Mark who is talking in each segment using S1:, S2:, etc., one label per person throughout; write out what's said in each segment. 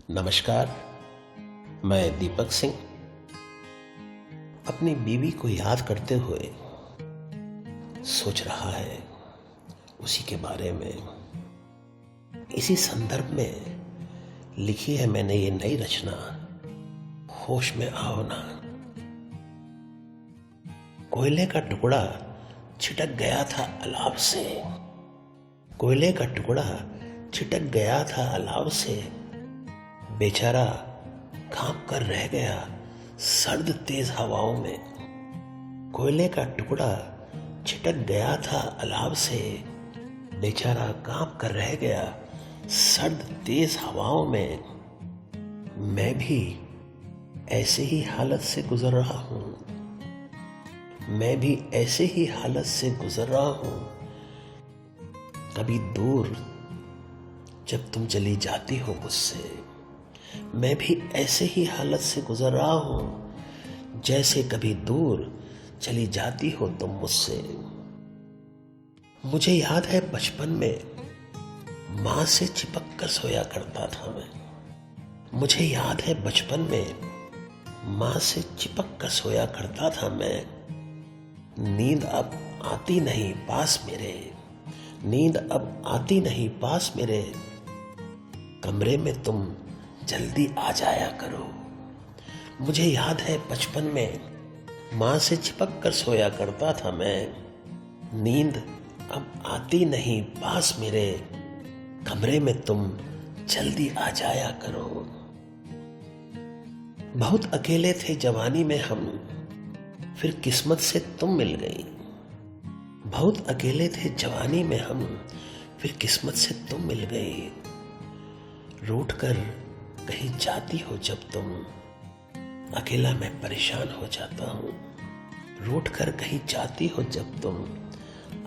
S1: नमस्कार। मैं दीपक सिंह अपनी बीवी को याद करते हुए सोच रहा है उसी के बारे में। इसी संदर्भ में लिखी है मैंने ये नई रचना, होश में आओ ना। कोयले का टुकड़ा छिटक गया था अलाव से, कोयले का टुकड़ा छिटक गया था अलाव से, बेचारा कांप कर रह गया सर्द तेज हवाओं में। कोयले का टुकड़ा छिटक गया था अलाव से, बेचारा कांप कर रह गया सर्द तेज हवाओं में। मैं भी ऐसे ही हालत से गुजर रहा हूँ, मैं भी ऐसे ही हालत से गुजर रहा हूँ। कभी दूर जब तुम चली जाती हो मुझसे, मैं भी ऐसे ही हालत से गुजर रहा हूं जैसे कभी दूर चली जाती हो तुम मुझसे। मुझे याद है बचपन में मां से चिपक कर सोया करता था मैं। मुझे याद है बचपन में मां से चिपक कर सोया करता था मैं। नींद अब आती नहीं पास मेरे, नींद अब आती नहीं पास मेरे, कमरे में तुम जल्दी आ जाया करो। मुझे याद है बचपन में मां से चिपक कर सोया करता था मैं। नींद अब आती नहीं पास मेरे, कमरे में तुम जल्दी आ जाया करो। बहुत अकेले थे जवानी में हम, फिर किस्मत से तुम मिल गई। बहुत अकेले थे जवानी में हम, फिर किस्मत से तुम मिल गई। रूठ कर कहीं जाती हो जब तुम, अकेला मैं परेशान हो जाता हूँ। रूठ कर कहीं जाती हो जब तुम,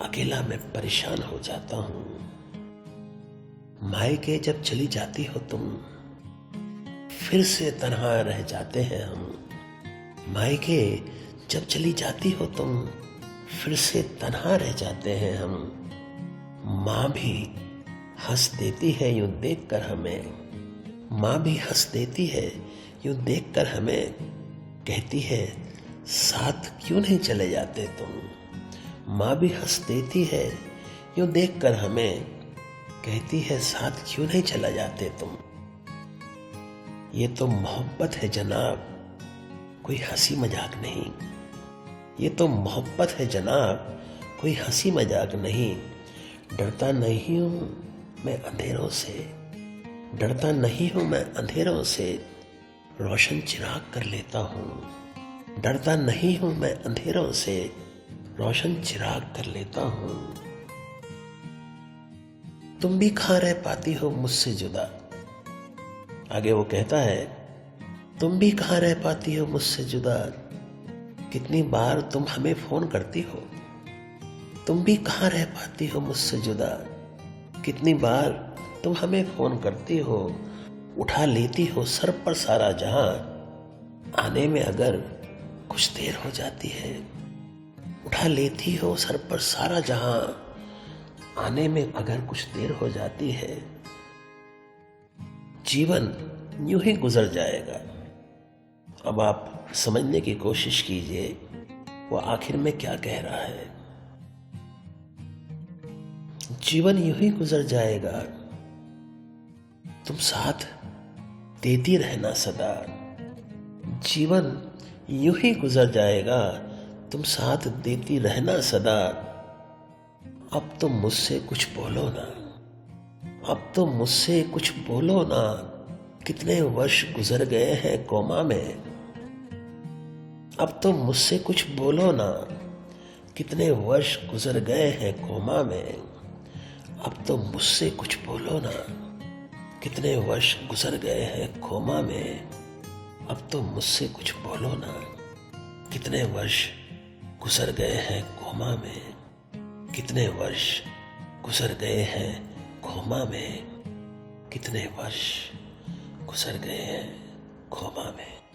S1: अकेला मैं परेशान हो जाता हूँ। मायके जब चली जाती हो तुम, फिर से तन्हा रह जाते हैं हम। मायके जब चली जाती हो तुम, फिर से तन्हा रह जाते हैं हम। माँ भी हंस देती है यूं देख कर हमें, माँ भी हंस देती है यूं देखकर हमें। कहती है साथ क्यों नहीं चले जाते तुम। माँ भी हंस देती है यूं देखकर हमें, कहती है साथ क्यों नहीं चला जाते तुम। ये तो मोहब्बत है जनाब, कोई हंसी मजाक नहीं। ये तो मोहब्बत है जनाब, कोई हंसी मजाक नहीं। डरता नहीं हूं मैं अंधेरों से, डरता नहीं हूं मैं अंधेरों से, रोशन चिराग कर लेता हूं। डरता नहीं हूं मैं अंधेरों से, रोशन चिराग कर लेता हूं। तुम भी कहां रह पाती हो मुझसे जुदा। आगे वो कहता है तुम भी कहां रह पाती हो मुझसे जुदा, कितनी बार तुम हमें फोन करती हो। तुम भी कहां रह पाती हो मुझसे जुदा, कितनी बार तुम हमें फोन करती हो। उठा लेती हो सर पर सारा जहां, आने में अगर कुछ देर हो जाती है। उठा लेती हो सर पर सारा जहां, आने में अगर कुछ देर हो जाती है। जीवन यूं ही गुजर जाएगा। अब आप समझने की कोशिश कीजिए वो आखिर में क्या कह रहा है। जीवन यूं ही गुजर जाएगा, तुम साथ देती रहना सदा। जीवन यूं ही गुजर जाएगा, तुम साथ देती रहना सदा। अब तो मुझसे कुछ बोलो ना, अब तो मुझसे कुछ बोलो ना, कितने वर्ष गुजर गए हैं कोमा में। अब तो मुझसे कुछ बोलो ना, कितने वर्ष गुजर गए हैं कोमा में। अब तो मुझसे कुछ बोलो ना, कितने वर्ष गुजर गए हैं कोमा में। अब तो मुझसे कुछ बोलो ना, कितने वर्ष गुजर गए हैं कोमा में। कितने वर्ष गुजर गए हैं कोमा में, कितने वर्ष गुजर गए हैं कोमा में।